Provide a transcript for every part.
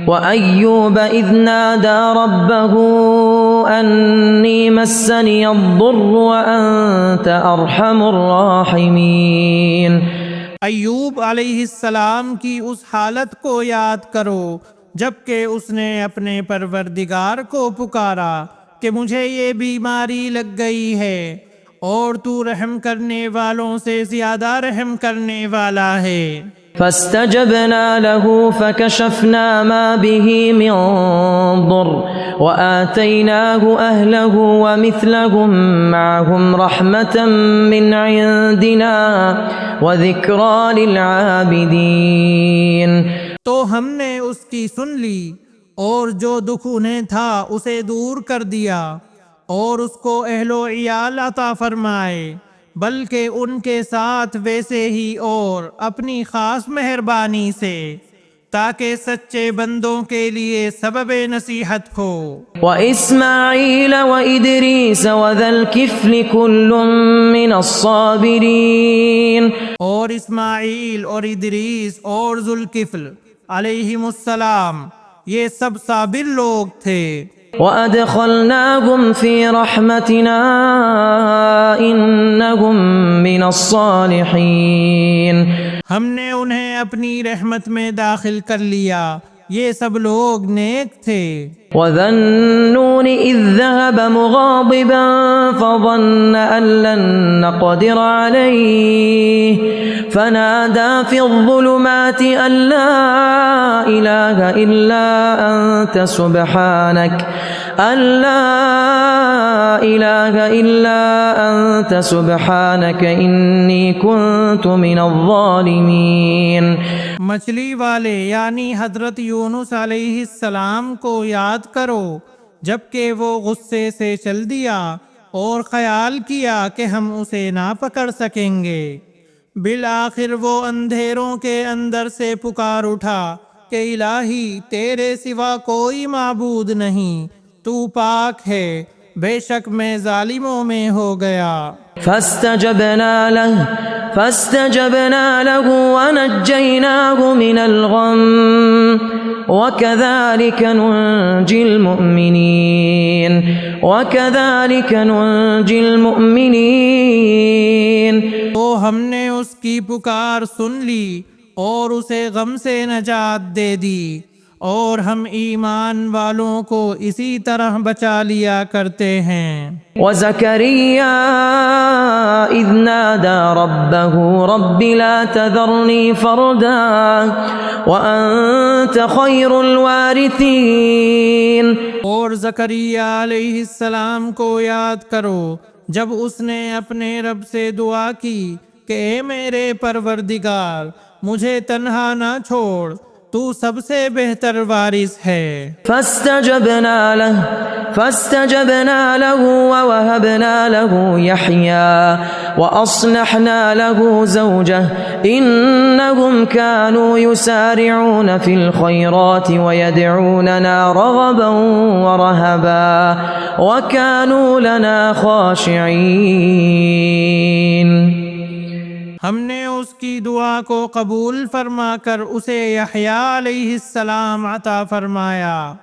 وأيوب إذ نادى ربه أني مسني الضر وأنت أرحم الراحمين۔ ایوب علیہ السلام کی اس حالت کو یاد کرو جبکہ اس نے اپنے پروردگار کو پکارا کہ مجھے یہ بیماری لگ گئی ہے اور تو رحم کرنے والوں سے زیادہ رحم کرنے والا ہے۔ فاستجبنا له فكشفنا ما به من ضر وآتيناه أهله ومثلهم معهم رحمة من عندنا وذكرى للعابدين۔ تو ہم نے اس کی سن لی اور جو دکھ انہیں تھا اسے دور کر دیا اور اس کو اہل و عیال عطا فرمائے، بلکہ ان کے ساتھ ویسے ہی اور اپنی خاص مہربانی سے، تاکہ سچے بندوں کے لیے سبب نصیحت ہو۔ وإسماعيل وإدريس وذا الكفل كل من الصابرين۔ اور اسماعیل اور ادریس اور ذوالکفل علیہم السلام یہ سب صابر لوگ تھے۔ وأدخلناهم في رحمتنا إنهم من الصالحين۔ ہم نے انہیں اپنی رحمت میں داخل کر لیا، یہ سب لوگ نیک تھے۔ وذا النون إذ ذهب مغاضبا فظن أن لن نقدر عليه فنادى في الظلمات أن لا إله إلا أنت سبحانك إني كنت من الظالمين۔ مچھلی والے یعنی حضرت یونس علیہ السلام کو یاد کرو جبکہ وہ غصے سے چل دیا اور خیال کیا کہ ہم اسے نہ پکڑ سکیں گے۔ بالآخر وہ اندھیروں کے اندر سے پکار اٹھا کہ الہی تیرے سوا کوئی معبود نہیں، تو پاک ہے، بے شک میں ظالموں میں ہو گیا۔ فاستجبنا له ونجيناه من الغم وكذلك ننجي المؤمنين۔ تو ہم نے اس کی پکار سن لی اور اسے غم سے نجات دے دی، اور ہم ایمان والوں کو اسی طرح بچا لیا کرتے ہیں۔ وزكريا إذ نادى ربه رب لا تذرني فردا وأنت خير الوارثين۔ اور زکریا علیہ السلام کو یاد کرو جب اس نے اپنے رب سے دعا کی کہ اے میرے پروردگار مجھے تنہا نہ چھوڑ، تو سب سے بہتر وارث ہے۔ فاستجبنا له ووهبنا له يحيى وأصلحنا له زوجه إنهم كانوا يسارعون في الخيرات ويدعوننا رغبا ورهبا وكانوا لنا خاشعين۔ ہم نے اس کی دعا کو قبول فرما کر اسے یحییٰ علیہ السلام عطا فرمایا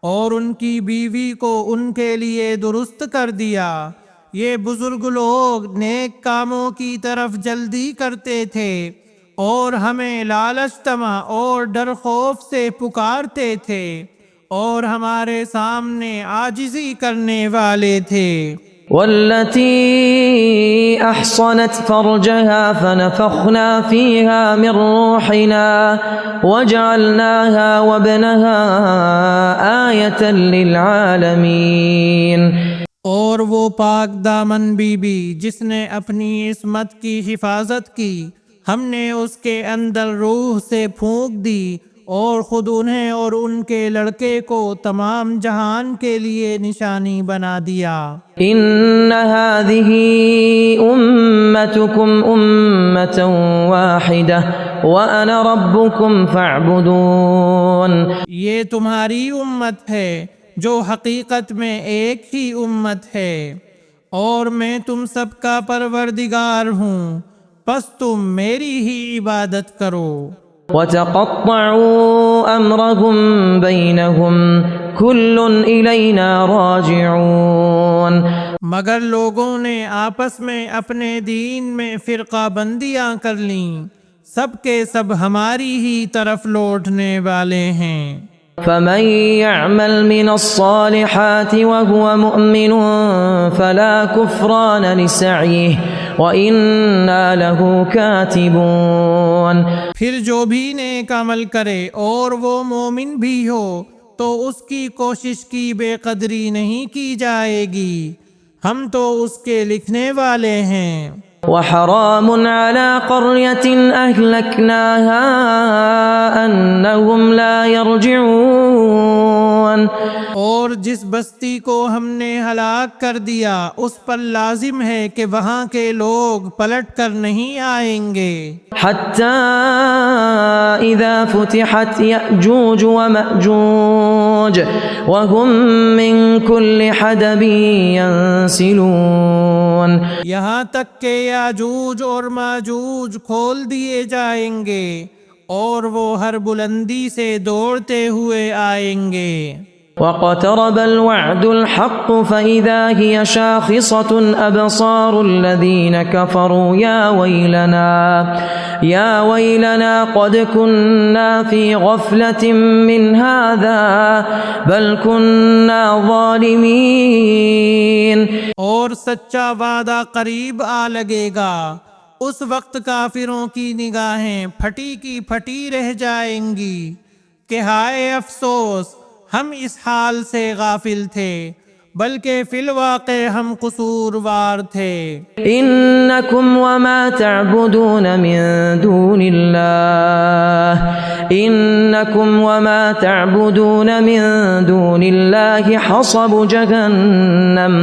اور ان کی بیوی کو ان کے لیے درست کر دیا۔ یہ بزرگ لوگ نیک کاموں کی طرف جلدی کرتے تھے اور ہمیں لالچ طمع اور ڈر خوف سے پکارتے تھے اور ہمارے سامنے عاجزی کرنے والے تھے۔ والتي أحصنت فرجها فنفخنا فيها من روحنا وجعلناها وابنها آية للعالمين۔ اور وہ پاک دامن بی بی جس نے اپنی عصمت کی حفاظت کی، ہم نے اس کے اندر روح سے پھونک دی اور خود انہیں اور ان کے لڑکے کو تمام جہان کے لیے نشانی بنا دیا۔ ان هذه امتكم امة واحدة وانا ربكم فاعبدون۔ یہ تمہاری امت ہے جو حقیقت میں ایک ہی امت ہے اور میں تم سب کا پروردگار ہوں، پس تم میری ہی عبادت کرو۔ وتقطعوا أمرهم بينهم كل إلينا راجعون. مگر لوگوں نے آپس میں اپنے دین میں فرقہ بندیاں کر لیں، سب کے سب ہماری ہی طرف لوٹنے والے ہیں. فمن يعمل من الصالحات وهو مؤمن فلا كفران لسعيه وإنا له كاتبون. پھر جو بھی نیک عمل کرے اور وہ مومن بھی ہو تو اس کی کوشش کی بے قدری نہیں کی جائے گی، ہم تو اس کے لکھنے والے ہیں. وحرام على قرية أهلكناها أنهم لا يرجعون. اور جس بستی کو ہم نے ہلاک کر دیا اس پر لازم ہے کہ وہاں کے لوگ پلٹ کر نہیں آئیں گے. حتى إذا فتحت يأجوج ومأجوج وهم من كل حدب ينسلون. یہاں تک کہ یاجوج اور ماجوج کھول دیے جائیں گے اور وہ ہر بلندی سے دوڑتے ہوئے آئیں گے. واقترب الوعد الحق فإذا هي شاخصة أبصار الذين كفروا يا ويلنا قد كنا في غفلة من هذا بل كنا ظالمين. اور سچا وعدہ قریب آ لگے گا، اس وقت کافروں کی نگاہیں پھٹی کی پھٹی رہ جائیں گی کہ ہائے افسوس ہم اس حال سے غافل تھے، بلکہ فی الواقع ہم قصوروار تھے. إنكم وما تعبدون من دون الله حصب جهنم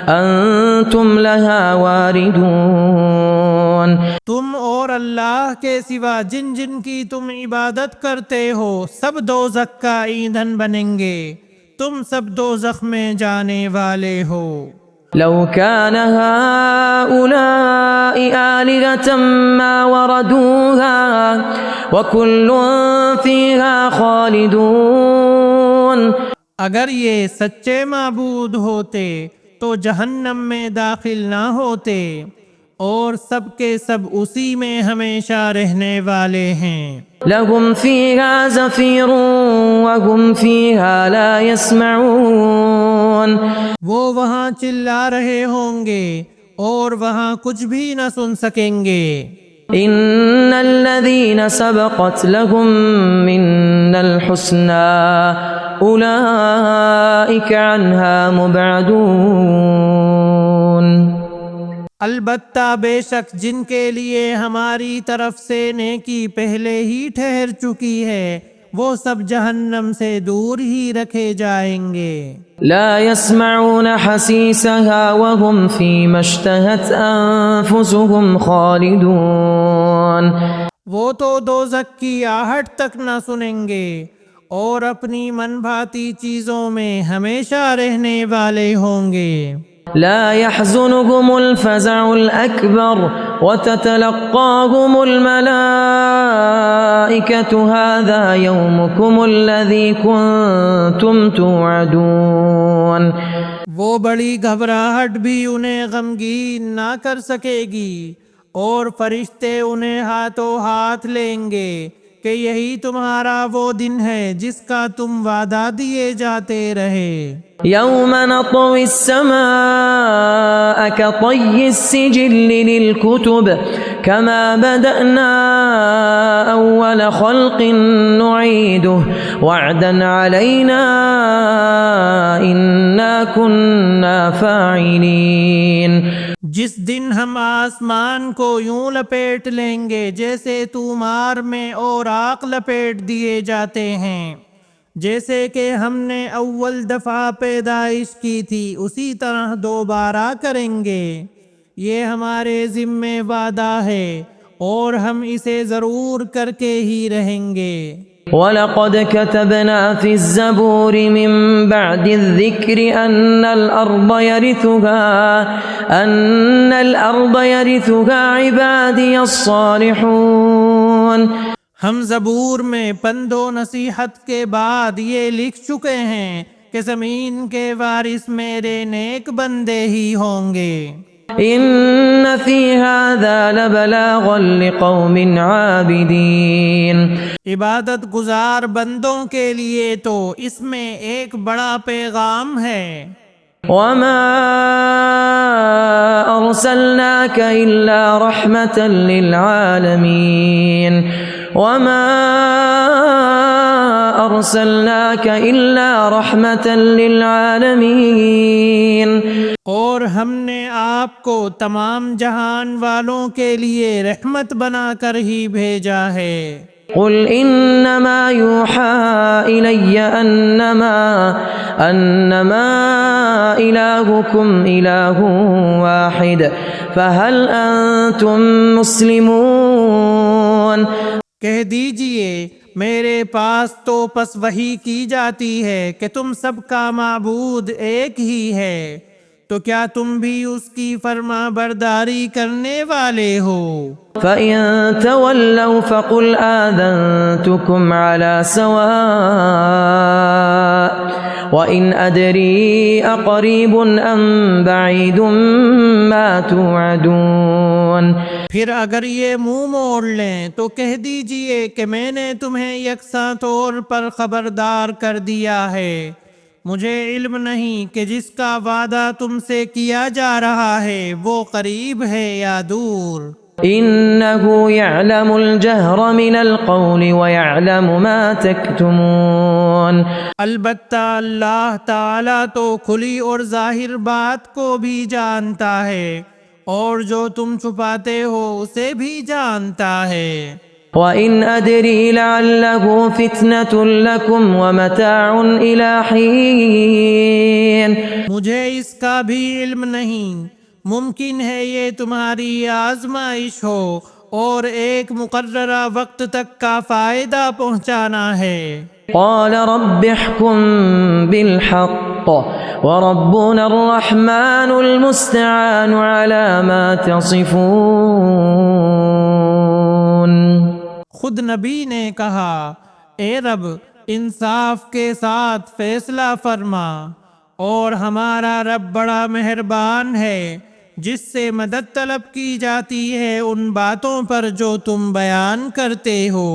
أنتم لها واردون. تم اور اللہ کے سوا جن جن کی تم عبادت کرتے ہو سب دوزخ کا ایندھن بنیں گے، تم سب دوزخ میں جانے والے ہو. لو كان هؤلاء آلهة ما وردوها وكل فيها خالدون. اگر یہ سچے معبود ہوتے تو جہنم میں داخل نہ ہوتے اور سب کے سب اسی میں ہمیشہ رہنے والے ہیں. لهم فيها زفير وهم فيها لا يسمعون. وہ وہاں چلا رہے ہوں گے اور وہاں کچھ بھی نہ سن سکیں گے. إن الذين سبقت لهم منا الحسنى أولئك عنها مبعدون. البتہ بے شک جن کے لیے ہماری طرف سے نیکی پہلے ہی ٹھہر چکی ہے وہ سب جہنم سے دور ہی رکھے جائیں گے. لا يسمعون حسيسها وهم فيما اشتهت أنفسهم خالدون. وہ تو دوزخ کی آہٹ تک نہ سنیں گے اور اپنی من بھاتی چیزوں میں ہمیشہ رہنے والے ہوں گے. لا يحزنهم الفزع الأكبر وتتلقاهم الملائكة هذا يومكم الذي كنتم توعدون. وہ بڑی گھبراہٹ بھی انہیں غمگین نہ کر سکے گی اور فرشتے انہیں ہاتھوں ہاتھ لیں گے کہ یہی تمہارا وہ دن ہے جس کا تم وعدہ دیے جاتے رہے. يوم نطوي السماء كطي السجل للكتب كما بدأنا أول خلق نعيده وعدا علينا إنا كنا فاعلين. جس دن ہم آسمان کو یوں لپیٹ لیں گے جیسے تومار میں اوراق لپیٹ دیے جاتے ہیں، جیسے کہ ہم نے اول دفعہ پیدائش کی تھی اسی طرح دوبارہ کریں گے. یہ ہمارے ذمے وعدہ ہے اور ہم اسے ضرور کر کے ہی رہیں گے. وَلَقَدْ كَتَبْنَا فِي الزَّبُورِ مِن بَعْدِ الذِّكْرِ أَنَّ الْأَرْضَ يَرِثُهَا عِبَادِيَ الصَّالِحُونَ. ہم زبور میں پند و نصیحت کے بعد یہ لکھ چکے ہیں کہ زمین کے وارث میرے نیک بندے ہی ہوں گے۔ إن في هذا لبلاغا لقوم عابدين عبادت گزار بندوں کے لیے تو اس میں ایک بڑا پیغام ہے۔ وما أرسلناك إلا رحمة للعالمين وما أرسلناك إلا رحمة للعالمين اور ہم نے آپ کو تمام جہان والوں کے لیے رحمت بنا کر ہی بھیجا ہے۔ قل إنما يوحى إلي أنما إلهكم إله واحد فهل أنتم مسلمون کہہ دیجئے میرے پاس تو پس وحی کی جاتی ہے کہ تم سب کا معبود ایک ہی ہے، تو کیا تم بھی اس کی فرما برداری کرنے والے ہو؟ فإن تولوا فقل آذنتكم على سواء وإن أدري أقريب أم بعيد ما توعدون پھر اگر یہ منہ موڑ لیں تو کہہ دیجئے کہ میں نے تمہیں یکساں طور پر خبردار کر دیا ہے، مجھے علم نہیں کہ جس کا وعدہ تم سے کیا جا رہا ہے وہ قریب ہے یا دور۔ إنه يعلم الجهر من القول ويعلم ما تكتمون البتہ اللہ تعالیٰ تو کھلی اور ظاہر بات کو بھی جانتا ہے اور جو تم چھپاتے ہو اسے بھی جانتا ہے۔ وَإِنْ أَدْرِي لَعَلَّهُ فِتْنَةٌ لَكُمْ وَمَتَاعٌ إِلَى حِينٍ مجھے اس کا بھی علم نہیں، ممکن ہے یہ تمہاری آزمائش ہو اور ایک مقررہ وقت تک کا فائدہ پہنچانا ہے۔ قال رب احكم بالحق وربنا الرحمن المستعان على ما تصفون خود نبی نے کہا، اے رب انصاف کے ساتھ فیصلہ فرما، اور ہمارا رب بڑا مہربان ہے جس سے مدد طلب کی جاتی ہے ان باتوں پر جو تم بیان کرتے ہو۔